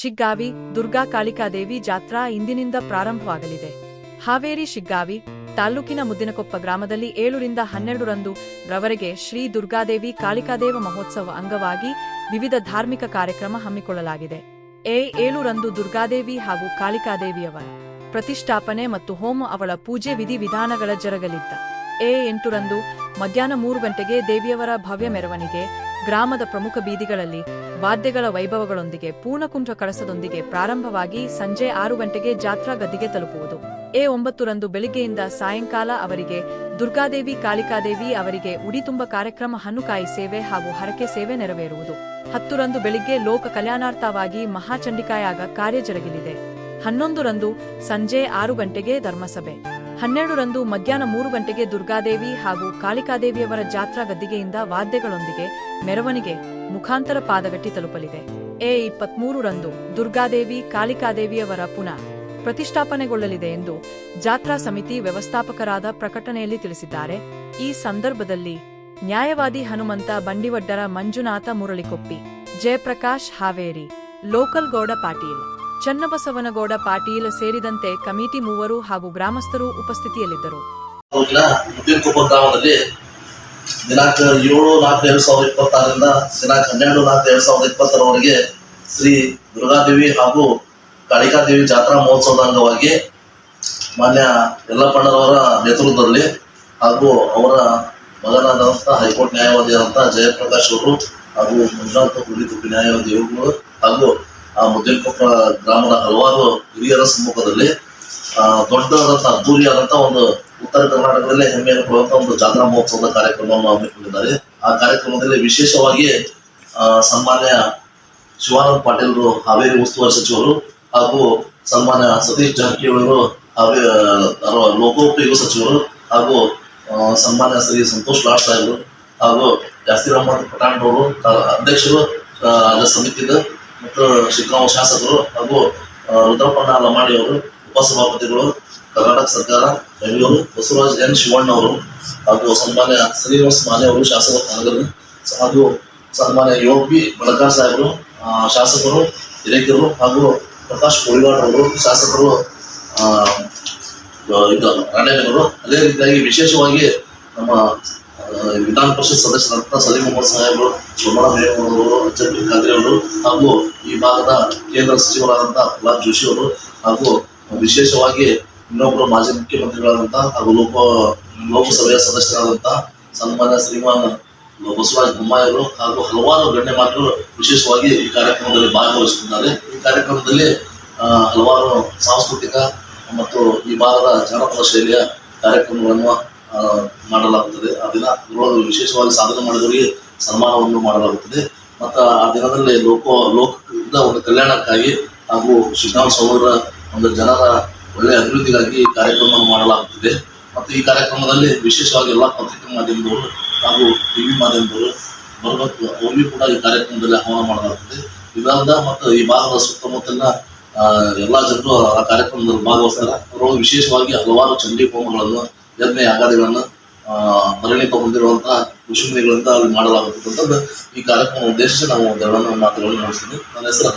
ಶಿಗ್ಗಾವಿ ದುರ್ಗಾ ಕಾಳಿಕಾದೇವಿ ಜಾತ್ರಾ ಇಂದಿನಿಂದ ಪ್ರಾರಂಭವಾಗಲಿದೆ. ಹಾವೇರಿ ಶಿಗ್ಗಾವಿ ತಾಲ್ಲೂಕಿನ ಮುದ್ದಿನಕೊಪ್ಪ ಗ್ರಾಮದಲ್ಲಿ 7 ರಿಂದ 12 ರಂದು ರವರೆಗೆ ಶ್ರೀ ದುರ್ಗಾದೇವಿ ಕಾಳಿಕಾದೇವ ಮಹೋತ್ಸವ ಅಂಗವಾಗಿ ವಿವಿಧ ಧಾರ್ಮಿಕ ಕಾರ್ಯಕ್ರಮ ಹಮ್ಮಿಕೊಳ್ಳಲಾಗಿದೆ. 7 ರಂದು ದುರ್ಗಾದೇವಿ ಹಾಗೂ ಕಾಳಿಕಾದೇವಿಯವರ ಪ್ರತಿಷ್ಠಾಪನೆ ಮತ್ತು ಹೋಮ ಅವಳ ಪೂಜೆ ವಿಧಿ ವಿಧಾನಗಳ ಜರಗಲಿದ್ದ 8 ರಂದು ಮಧ್ಯಾಹ್ನ 3 ಗಂಟೆಗೆ ದೇವಿಯವರ ಭವ್ಯ ಮೆರವಣಿಗೆ ಗ್ರಾಮದ ಪ್ರಮುಖ ಬೀದಿಗಳಲ್ಲಿ ವಾದ್ಯಗಳ ವೈಭವಗಳೊಂದಿಗೆ ಪೂರ್ಣಕುಂಭ ಕಳಸದೊಂದಿಗೆ ಪ್ರಾರಂಭವಾಗಿ ಸಂಜೆ 6 ಗಂಟೆಗೆ ಜಾತ್ರಾ ಗದ್ದಿಗೆ ತಲುಪುವುದು. 9 ರಂದು ಬೆಳಿಗ್ಗೆಯಿಂದ ಸಾಯಂಕಾಲ ಅವರಿಗೆ ದುರ್ಗಾದೇವಿ ಕಾಳಿಕಾದೇವಿ ಅವರಿಗೆ ಉಡಿತುಂಬ ಕಾರ್ಯಕ್ರಮ ಹಣ್ಣುಕಾಯಿ ಸೇವೆ ಹಾಗೂ ಹರಕೆ ಸೇವೆ ನೆರವೇರುವುದು. 10 ರಂದು ಬೆಳಿಗ್ಗೆ ಲೋಕ ಕಲ್ಯಾಣಾರ್ಥವಾಗಿ ಮಹಾಚಂಡಿಕಾಯಾಗ ಕಾರ್ಯ ಜರುಗಲಿದೆ. 11 ರಂದು ಸಂಜೆ 6 ಗಂಟೆಗೆ ಧರ್ಮಸಭೆ. 12 ರಂದು ಮಧ್ಯಾಹ್ನ 3 ಗಂಟೆಗೆ ದುರ್ಗಾದೇವಿ ಹಾಗೂ ಕಾಳಿಕಾದೇವಿಯವರ ಜಾತ್ರಾ ಗದ್ದಿಗೆಯಿಂದ ವಾದ್ಯಗಳೊಂದಿಗೆ ಮೆರವಣಿಗೆ ಮುಖಾಂತರ ಪಾದಗಟ್ಟಿ ತಲುಪಲಿದೆ. 23 ರಂದು ದುರ್ಗಾದೇವಿ ಕಾಳಿಕಾದೇವಿಯವರ ಪುನಃ ಪ್ರತಿಷ್ಠಾಪನೆಗೊಳ್ಳಲಿದೆ ಎಂದು ಜಾತ್ರಾ ಸಮಿತಿ ವ್ಯವಸ್ಥಾಪಕರಾದ ಪ್ರಕಟಣೆಯಲ್ಲಿ ತಿಳಿಸಿದ್ದಾರೆ. ಈ ಸಂದರ್ಭದಲ್ಲಿ ನ್ಯಾಯವಾದಿ ಹನುಮಂತ ಬಂಡಿವಡ್ಡರ, ಮಂಜುನಾಥ ಮುರಳಿಕೊಪ್ಪಿ, ಜಯಪ್ರಕಾಶ್ ಹಾವೇರಿ, ಲೋಕಲ್ ಗೌಡ ಪಾಟೀಲ್, ಚನ್ನಬಸವನಗೌಡ ಪಾಟೀಲ್ ಸೇರಿದಂತೆ ಕಮಿಟಿ ಮೂವರು ಹಾಗೂ ಗ್ರಾಮಸ್ಥರು ಉಪಸ್ಥಿತಿಯಲ್ಲಿದ್ದರು. ಗ್ರಾಮದಲ್ಲಿ ದಿನಾಂಕ 7/4/2026ರಿಂದ ದಿನಾಂಕ 12/4/2020ರವರೆಗೆ ಶ್ರೀ ದುರ್ಗಾದೇವಿ ಹಾಗೂ ಕಾಳಿಕಾದೇವಿ ಜಾತ್ರಾ ಮಹೋತ್ಸವದ ಅಂಗವಾಗಿ ಮಾನ್ಯ ಯಲ್ಲಪ್ಪಣ್ಣರವರ ನೇತೃತ್ವದಲ್ಲಿ ಹಾಗೂ ಅವರ ಮಗನಾದಂಥ ಹೈಕೋರ್ಟ್ ನ್ಯಾಯವಾದಿಯಾದಂಥ ಜಯಪ್ರಕಾಶ್ ಅವರು ಹಾಗೂ ಮಂಜುನಾಥ ಮುರಳಿಕೊಪ್ಪಿ ನ್ಯಾಯವಾದಿಗಳು ಹಾಗೂ ಆ ಮುದ್ದಿನಕೊಪ್ಪ ಗ್ರಾಮದ ಹಲವಾರು ಹಿರಿಯರ ಸಮ್ಮುಖದಲ್ಲಿ ದೊಡ್ಡದಾದಂಥ ಅದ್ದೂರಿಯಾದಂಥ ಒಂದು ಉತ್ತರ ಕರ್ನಾಟಕದಲ್ಲೇ ಹೆಮ್ಮೆಯನ್ನು ಕೊಡುವಂಥ ಒಂದು ಜಾತ್ರಾ ಮಹೋತ್ಸವದ ಕಾರ್ಯಕ್ರಮವನ್ನು ಹಮ್ಮಿಕೊಂಡಿದ್ದಾರೆ. ಆ ಕಾರ್ಯಕ್ರಮದಲ್ಲಿ ವಿಶೇಷವಾಗಿ ಸನ್ಮಾನ್ಯ ಶಿವಾನಂದ ಪಾಟೀಲ್ರು ಹಾವೇರಿ ಉಸ್ತುವಾರಿ ಸಚಿವರು ಹಾಗೂ ಸನ್ಮಾನ್ಯ ಸತೀಶ್ ಜಾರಕಿಹೊಳಿ ಲೋಕೋಪಯೋಗಿ ಸಚಿವರು ಹಾಗೂ ಸನ್ಮಾನ್ಯ ಶ್ರೀ ಸಂತೋಷ್ ಲಾಡ್ ಸಾಹೇಬರು ಹಾಗೂ ಜಾಸ್ತಿರ್ ಅಹಮದ್ ಪಠಾಣ್ರವರು ಅಧ್ಯಕ್ಷರು ರಾಜ್ಯ ಸಮಿತಿದ ಮತ್ತು ಶಿಗ್ಗಾಂವ ಶಾಸಕರು ಹಾಗೂ ರುದ್ರಪ್ಪಣ್ಣ ಲಮಾಣಿಯವರು ಉಪಸಭಾಪತಿಗಳು, ಕರ್ನಾಟಕ ಸರ್ಕಾರ, ಬೆಂಗಳೂರು ಬಸವರಾಜ್ ಎನ್ ಶಿವಣ್ಣವರು ಹಾಗೂ ಸನ್ಮಾನ್ಯ ಶ್ರೀನಿವಾಸ ಮಾನೆ ಅವರು ಶಾಸಕರು ಕನಗಲ್ ಹಾಗೂ ಸನ್ಮಾನ್ಯ ಯೋಗಿ ಬಳಗಾರ್ ಸಾಹೇಬರು ಶಾಸಕರು ಹಿರೇಕೆರೂರು ಹಾಗೂ ಪ್ರಕಾಶ್ ಕೋಳಿವಾಡ್ ಅವರು ಶಾಸಕರು ರಾಣೆಬೆನ್ನೂರು. ಅದೇ ರೀತಿಯಾಗಿ ವಿಶೇಷವಾಗಿ ನಮ್ಮ ವಿಧಾನ ಪರಿಷತ್ ಸದಸ್ಯರಾದಂಥ ಸಲೀಂ ಅಹಮದ್ ಸಾಹೇಬರು, ಸೋಮಣ್ಣ ಮೇಯವರು, ಅಜ್ಜಲ್ ಖಾದ್ರಿ ಅವರು ಹಾಗೂ ಈ ಭಾಗದ ಕೇಂದ್ರ ಸಚಿವರಾದಂಥ ಪ್ರಹ್ಲಾದ್ ಜೋಶಿ ಅವರು ಹಾಗೂ ವಿಶೇಷವಾಗಿ ಇನ್ನೊಬ್ಬರು ಮಾಜಿ ಮುಖ್ಯಮಂತ್ರಿಗಳಾದಂಥ ಹಾಗೂ ಲೋಕಸಭೆಯ ಸದಸ್ಯರಾದಂಥ ಸನ್ಮಾನ್ಯ ಶ್ರೀಮಾನ್ ಬಸವರಾಜ ಬೊಮ್ಮಾಯಿ ಅವರು ಹಾಗೂ ಹಲವಾರು ಗಣ್ಯಮಾನ್ಯರು ವಿಶೇಷವಾಗಿ ಈ ಕಾರ್ಯಕ್ರಮದಲ್ಲಿ ಭಾಗವಹಿಸುತ್ತಿದ್ದಾರೆ. ಈ ಕಾರ್ಯಕ್ರಮದಲ್ಲಿ ಹಲವಾರು ಸಾಂಸ್ಕೃತಿಕ ಮತ್ತು ಈ ಭಾಗದ ಜಾನಪದ ಶೈಲಿಯ ಕಾರ್ಯಕ್ರಮಗಳನ್ನು ಮಾಡಲಾಗುತ್ತದೆ. ಆ ದಿನ ವಿಶೇಷವಾಗಿ ಸಾಧನೆ ಮಾಡಿದವರಿಗೆ ಸನ್ಮಾನವನ್ನು ಮಾಡಲಾಗುತ್ತದೆ. ಮತ್ತು ಆ ದಿನದಲ್ಲಿ ಲೋಕದ ಒಂದು ಕಲ್ಯಾಣಕ್ಕಾಗಿ ಹಾಗೂ ಶಿಗ್ಗಾಂವ ಸಹೋದರ ಒಂದು ಜನರ ಒಳ್ಳೆಯ ಅಭಿವೃದ್ಧಿಗಾಗಿ ಈ ಕಾರ್ಯಕ್ರಮವನ್ನು ಮಾಡಲಾಗುತ್ತದೆ. ಮತ್ತು ಈ ಕಾರ್ಯಕ್ರಮದಲ್ಲಿ ವಿಶೇಷವಾಗಿ ಎಲ್ಲ ಪತ್ರಿಕಾ ಮಾಧ್ಯಮದವರು ಹಾಗೂ ಟಿವಿ ಮಾಧ್ಯಮದವರು ಬರಬೇಕು, ಅವರಿಗೂ ಕೂಡ ಈ ಕಾರ್ಯಕ್ರಮದಲ್ಲಿ ಆಹ್ವಾನ ಮಾಡಲಾಗುತ್ತದೆ. ಇದರಿಂದ ಮತ್ತು ಈ ಭಾಗದ ಸುತ್ತಮುತ್ತಲಿನ ಎಲ್ಲ ಜನರು ಆ ಕಾರ್ಯಕ್ರಮದಲ್ಲಿ ಭಾಗವಹಿಸ್ತಾರೆ. ಅವರು ವಿಶೇಷವಾಗಿ ಹಲವಾರು ಚಂಡಿ ಹೋಮಗಳನ್ನು, ಯಜ್ಞ ಯಾಗಾದಿಗಳನ್ನು ಪರಿಣಿತ ಹೊಂದಿರುವಂತಹ ಋಷಿಮುನಿಗಳಿಂದ ಅಲ್ಲಿ ಮಾಡಲಾಗುತ್ತದೆ. ಈ ಕಾರ್ಯಕ್ರಮ ಉದ್ದೇಶಿಸಿ ನಾವು ಮಾತುಗಳನ್ನು ಮುಗಿಸ್ತೀನಿ. ನನ್ನ ಹೆಸರು